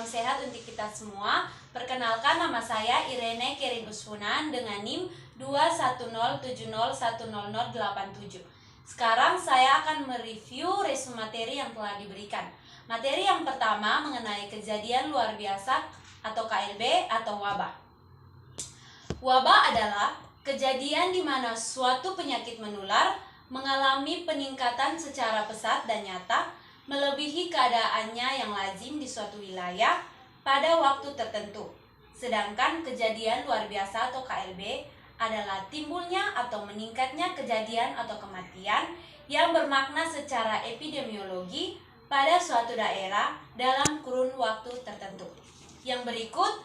salam sehat untuk kita semua. Perkenalkan, nama saya Irene Kerin Usfunan dengan NIM 21070100087. Sekarang saya akan mereview resume materi yang telah diberikan. Materi yang pertama mengenai kejadian luar biasa atau KLB atau wabah. Wabah adalah kejadian di mana suatu penyakit menular mengalami peningkatan secara pesat dan nyata melebihi keadaannya yang lazim di suatu wilayah pada waktu tertentu. Sedangkan kejadian luar biasa atau KLB adalah timbulnya atau meningkatnya kejadian atau kematian yang bermakna secara epidemiologi pada suatu daerah dalam kurun waktu tertentu. Yang berikut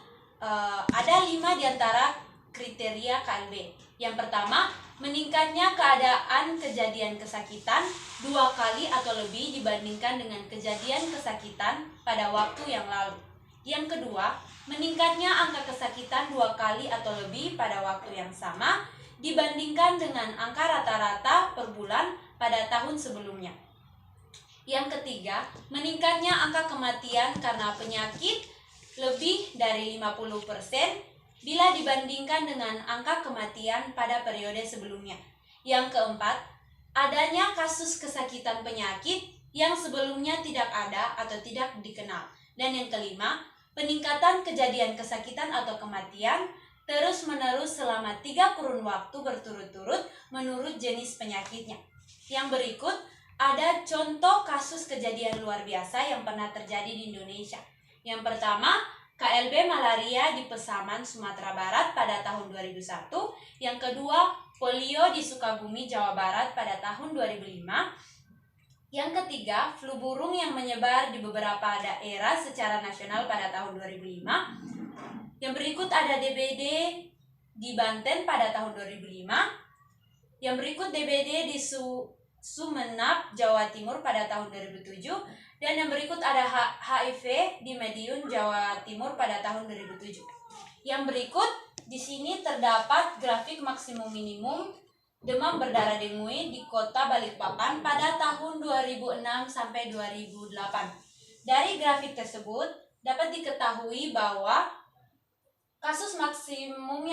ada 5 diantara kriteria KLB. Yang pertama, meningkatnya keadaan kejadian kesakitan 2 kali atau lebih dibandingkan dengan kejadian kesakitan pada waktu yang lalu. Yang kedua, meningkatnya angka kesakitan 2 kali atau lebih pada waktu yang sama dibandingkan dengan angka rata-rata per bulan pada tahun sebelumnya. Yang ketiga, meningkatnya angka kematian karena penyakit lebih dari 50% bila dibandingkan dengan angka kematian pada periode sebelumnya. Yang keempat, adanya kasus kesakitan penyakit yang sebelumnya tidak ada atau tidak dikenal. Dan yang kelima, peningkatan kejadian kesakitan atau kematian terus-menerus selama 3 kurun waktu berturut-turut menurut jenis penyakitnya. Yang berikut ada contoh kasus kejadian luar biasa yang pernah terjadi di Indonesia. Yang pertama, KLB malaria di Pesaman, Sumatera Barat pada tahun 2001. Yang kedua, polio di Sukabumi, Jawa Barat pada tahun 2005. Yang ketiga, flu burung yang menyebar di beberapa daerah secara nasional pada tahun 2005. Yang berikut ada DBD di Banten pada tahun 2005. Yang berikut DBD di Sumenab, Jawa Timur pada tahun 2007. Dan yang berikut ada HIV di Madiun, Jawa Timur pada tahun 2007. Yang berikut di sini terdapat grafik maksimum minimum demam berdarah dengue di Kota Balikpapan pada tahun 2006 sampai 2008. Dari grafik tersebut dapat diketahui bahwa kasus maksimum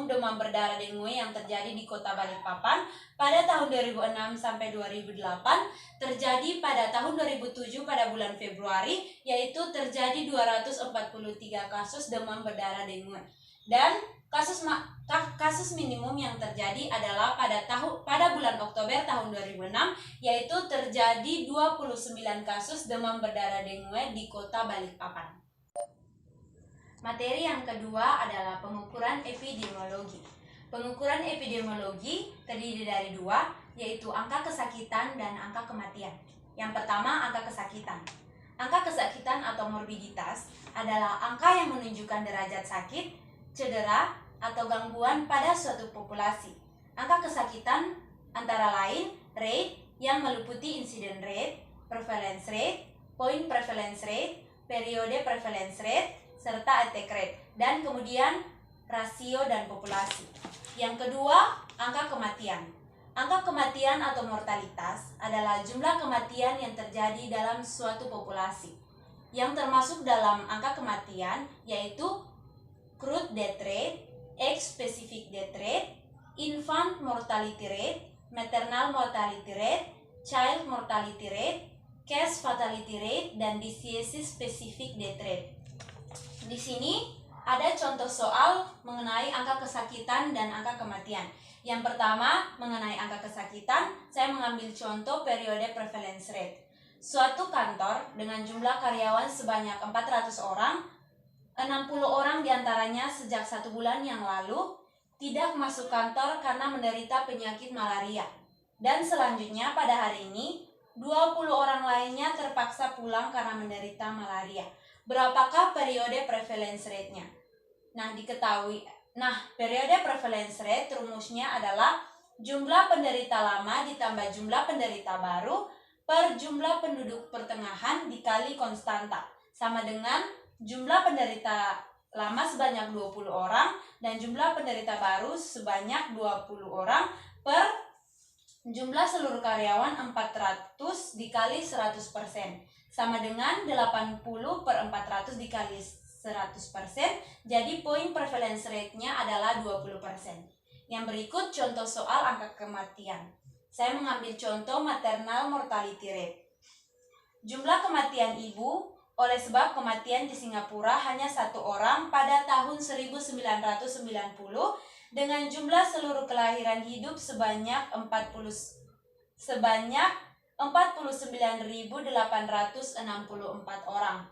demam berdarah dengue yang terjadi di Kota Balikpapan pada tahun 2006 sampai 2008 terjadi pada tahun 2007 pada bulan Februari, yaitu terjadi 243 kasus demam berdarah dengue. Dan kasus minimum yang terjadi adalah pada bulan Oktober tahun 2006, yaitu terjadi 29 kasus demam berdarah dengue di Kota Balikpapan. Materi yang kedua adalah pengukuran epidemiologi. Pengukuran epidemiologi terdiri dari 2, yaitu angka kesakitan dan angka kematian. Yang pertama, angka kesakitan. Angka kesakitan atau morbiditas adalah angka yang menunjukkan derajat sakit, cedera, atau gangguan pada suatu populasi. Angka kesakitan antara lain rate yang meliputi incident rate, prevalence rate, point prevalence rate, periode prevalence rate, serta attack rate, dan kemudian rasio dan populasi. Yang kedua, angka kematian. Angka kematian atau mortalitas adalah jumlah kematian yang terjadi dalam suatu populasi. Yang termasuk dalam angka kematian yaitu crude death rate, age-specific death rate, infant mortality rate, maternal mortality rate, child mortality rate, case fatality rate, dan disease-specific death rate. Di sini ada contoh soal mengenai angka kesakitan dan angka kematian. Yang pertama, mengenai angka kesakitan, saya mengambil contoh periode prevalence rate. Suatu kantor dengan jumlah karyawan sebanyak 400 orang, 60 orang diantaranya sejak 1 bulan yang lalu tidak masuk kantor karena menderita penyakit malaria. Dan selanjutnya pada hari ini, 20 orang lainnya terpaksa pulang karena menderita malaria. Berapakah periode prevalence rate-nya? Periode prevalence rate rumusnya adalah jumlah penderita lama ditambah jumlah penderita baru per jumlah penduduk pertengahan dikali konstanta, sama dengan jumlah penderita lama sebanyak 20 orang dan jumlah penderita baru sebanyak 20 orang per Jumlah seluruh karyawan 400 dikali 100%. Sama dengan 80/400 dikali 100%. Jadi poin prevalence rate-nya adalah 20%. Yang berikut contoh soal angka kematian. Saya mengambil contoh maternal mortality rate. Jumlah kematian ibu oleh sebab kematian di Singapura hanya 1 orang pada tahun 1990 dengan jumlah seluruh kelahiran hidup sebanyak 49.864 orang.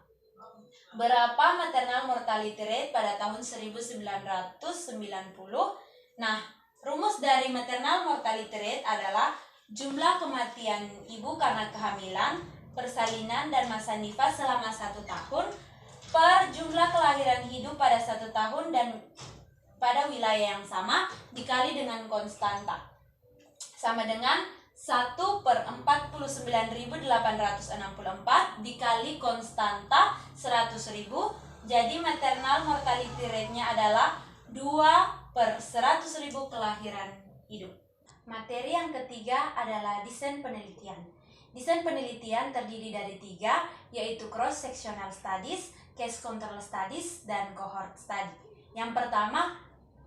Berapa maternal mortality rate pada tahun 1990? Nah, rumus dari maternal mortality rate adalah jumlah kematian ibu karena kehamilan, persalinan, dan masa nifas selama 1 tahun per jumlah kelahiran hidup pada 1 tahun dan pada wilayah yang sama dikali dengan konstanta. Sama dengan 1/49.864 dikali konstanta 100.000. Jadi maternal mortality rate-nya adalah 2/100.000 kelahiran hidup. Materi yang ketiga adalah desain penelitian. Desain penelitian terdiri dari 3, yaitu cross-sectional studies, case control studies, dan cohort study. Yang pertama,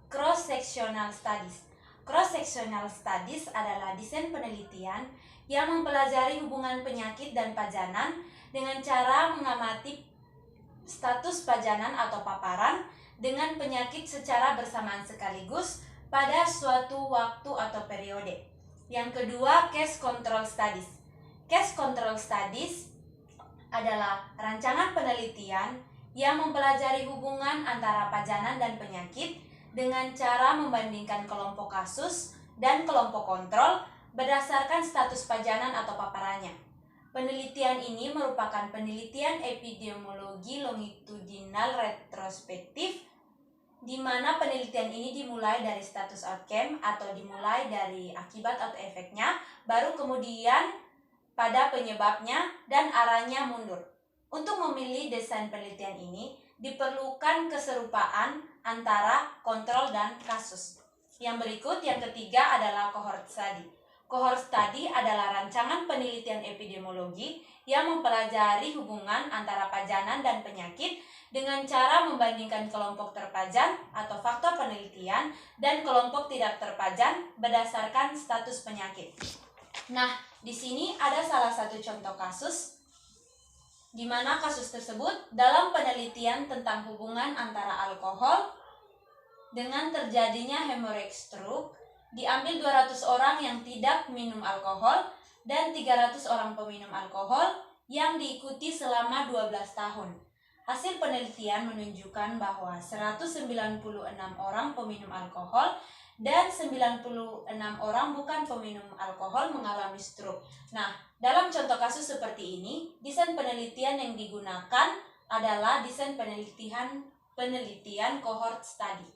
cross-sectional studies. Cross-sectional studies adalah desain penelitian yang mempelajari hubungan penyakit dan pajanan dengan cara mengamati status pajanan atau paparan dengan penyakit secara bersamaan sekaligus pada suatu waktu atau periode. Yang kedua, case control studies. Case control studies adalah rancangan penelitian yang mempelajari hubungan antara pajanan dan penyakit dengan cara membandingkan kelompok kasus dan kelompok kontrol berdasarkan status pajanan atau paparannya. Penelitian ini merupakan penelitian epidemiologi longitudinal retrospektif, di mana penelitian ini dimulai dari status outcome atau dimulai dari akibat atau efeknya, baru kemudian pada penyebabnya dan arahnya mundur. Untuk memilih desain penelitian ini, diperlukan keserupaan antara kontrol dan kasus. Yang berikut, yang ketiga adalah cohort study. Cohort study adalah rancangan penelitian epidemiologi yang mempelajari hubungan antara pajanan dan penyakit dengan cara membandingkan kelompok terpajan atau faktor penelitian dan kelompok tidak terpajan berdasarkan status penyakit. Nah, di sini ada salah satu contoh kasus di mana kasus tersebut dalam penelitian tentang hubungan antara alkohol dengan terjadinya hemorrhage stroke, diambil 200 orang yang tidak minum alkohol dan 300 orang peminum alkohol yang diikuti selama 12 tahun. Hasil penelitian menunjukkan bahwa 196 orang peminum alkohol dan 96 orang bukan peminum alkohol mengalami stroke. Nah, dalam contoh kasus seperti ini, desain penelitian yang digunakan adalah desain penelitian cohort study.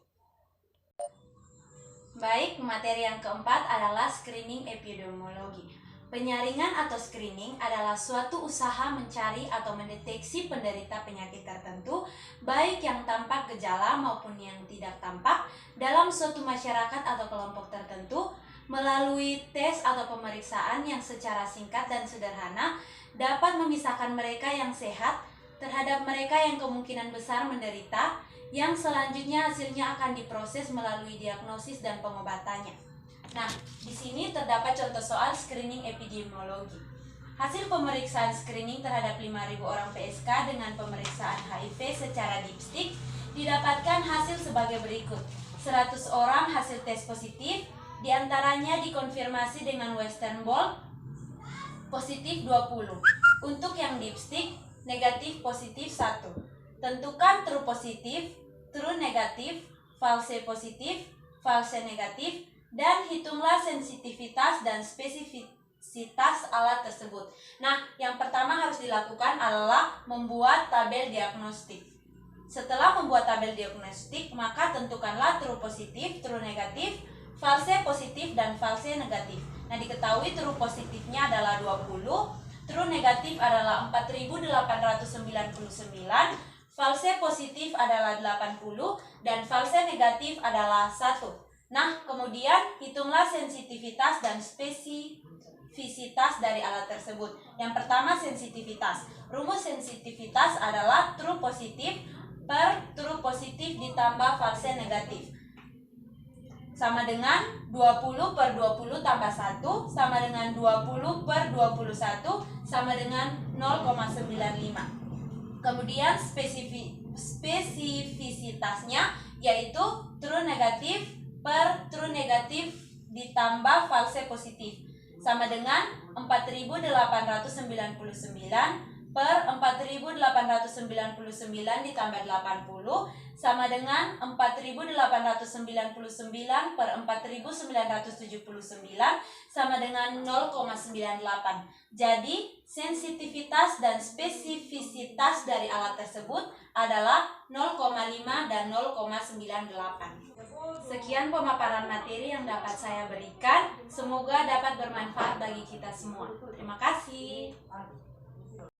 Baik, materi yang keempat adalah screening epidemiologi. Penyaringan atau screening adalah suatu usaha mencari atau mendeteksi penderita penyakit tertentu, baik yang tampak gejala maupun yang tidak tampak, dalam suatu masyarakat atau kelompok tertentu, melalui tes atau pemeriksaan yang secara singkat dan sederhana dapat memisahkan mereka yang sehat terhadap mereka yang kemungkinan besar menderita, yang selanjutnya hasilnya akan diproses melalui diagnosis dan pengobatannya. Nah, di sini terdapat contoh soal screening epidemiologi. Hasil pemeriksaan screening terhadap 5.000 orang PSK dengan pemeriksaan HIV secara dipstick didapatkan hasil sebagai berikut. 100 orang hasil tes positif, diantaranya dikonfirmasi dengan Western blot positif 20. Untuk yang dipstick, negatif positif 1. Tentukan true positif, true negatif, false positif, false negatif, dan hitunglah sensitivitas dan spesifisitas alat tersebut. Nah, yang pertama harus dilakukan adalah membuat tabel diagnostik. Setelah membuat tabel diagnostik, maka tentukanlah true positif, true negatif, false positif, dan false negatif. Nah, diketahui true positifnya adalah 20, true negatif adalah 4.899, false positif adalah 80, dan false negatif adalah 1. Nah, kemudian hitunglah sensitivitas dan spesifisitas dari alat tersebut. Yang pertama, sensitivitas. Rumus sensitivitas adalah true positif per true positif ditambah false negatif. Sama dengan 20 per 20 tambah 1 sama dengan 20 per 21 sama dengan 0,95. Kemudian spesifisitasnya yaitu true negatif per true negatif ditambah false positif sama dengan 4899 per 4899 ditambah 80 sama dengan 4899 per 4979 sama dengan 0,98. Jadi sensitivitas dan spesifisitas dari alat tersebut adalah 0,5 dan 0,98. Sekian pemaparan materi yang dapat saya berikan. Semoga dapat bermanfaat bagi kita semua. Terima kasih.